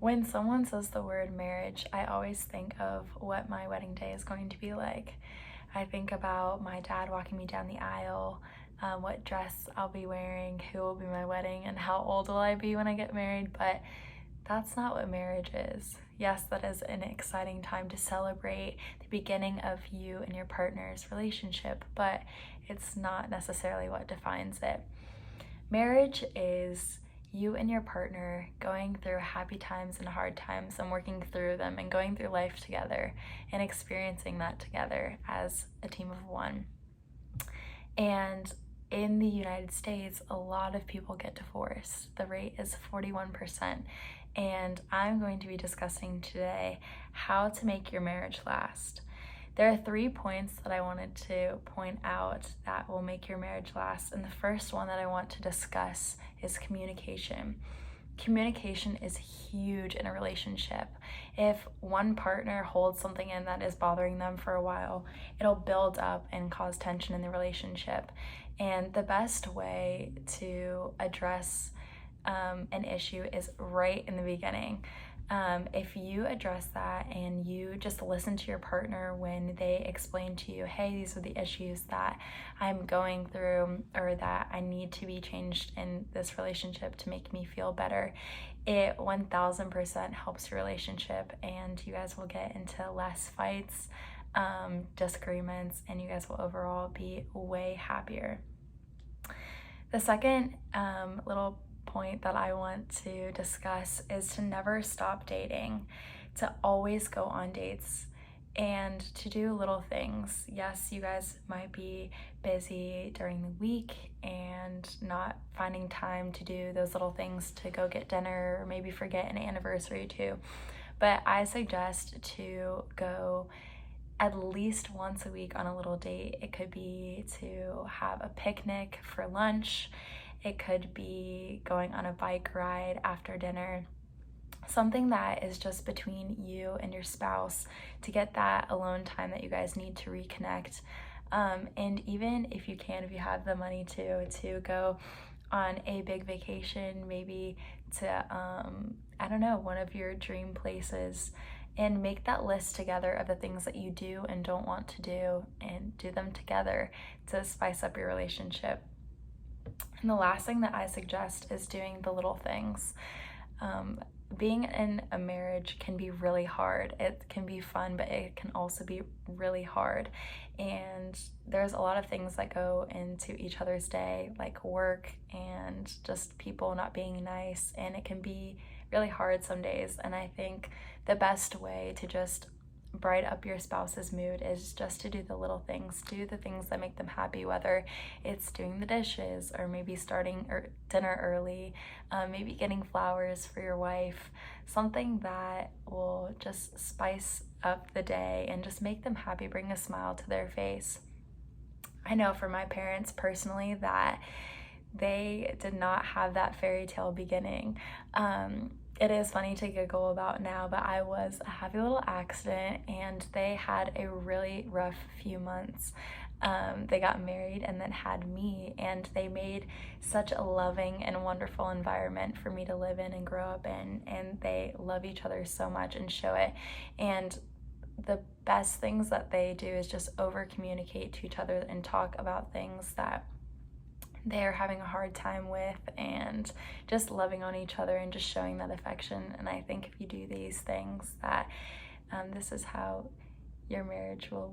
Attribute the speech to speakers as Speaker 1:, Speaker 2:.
Speaker 1: When someone says the word marriage, I always think of what my wedding day is going to be like. I think about my dad walking me down the aisle, what dress I'll be wearing, who will be my wedding, and how old will I be when I get married, but that's not what marriage is. Yes, that is an exciting time to celebrate the beginning of you and your partner's relationship, but it's not necessarily what defines it. Marriage is you and your partner going through happy times and hard times and working through them and going through life together and experiencing that together as a team of one. And in the United States, a lot of people get divorced. The rate is 41%. And I'm going to be discussing today how to make your marriage last. There are 3 points that I wanted to point out that will make your marriage last. And the first one that I want to discuss is communication. Communication is huge in a relationship. If one partner holds something in that is bothering them for a while, it'll build up and cause tension in the relationship. And the best way to address an issue is right in the beginning. If you address that and you just listen to your partner when they explain to you, hey, these are the issues that I'm going through or that I need to be changed in this relationship to make me feel better, it 1000% helps your relationship and you guys will get into less fights, disagreements, and you guys will overall be way happier. The second little point that I want to discuss is to never stop dating, to always go on dates and to do little things. Yes, you guys might be busy during the week and not finding time to do those little things to go get dinner or maybe forget an anniversary too, but I suggest to go at least once a week on a little date. It could be to have a picnic for lunch. It could be going on a bike ride after dinner. Something that is just between you and your spouse to get that alone time that you guys need to reconnect. And even if you have the money to go on a big vacation, maybe to, I don't know, one of your dream places, and make that list together of the things that you do and don't want to do and do them together to spice up your relationship. And the last thing that I suggest is doing the little things. Being in a marriage can be really hard. It can be fun, but it can also be really hard. And there's a lot of things that go into each other's day, like work and just people not being nice. And it can be really hard some days. And I think the best way to just brighten up your spouse's mood is just to do the little things, do the things that make them happy, whether it's doing the dishes or maybe starting dinner early, maybe getting flowers for your wife, something that will just spice up the day and just make them happy, bring a smile to their face. I know for my parents personally that they did not have that fairy tale beginning. It is funny to giggle about now, but I was a happy little accident and they had a really rough few months. They got married and then had me, and they made such a loving and wonderful environment for me to live in and grow up in, and they love each other so much and show it. And the best things that they do is just over communicate to each other and talk about things that they're having a hard time with and just loving on each other and just showing that affection. And I think if you do these things, that this is how your marriage will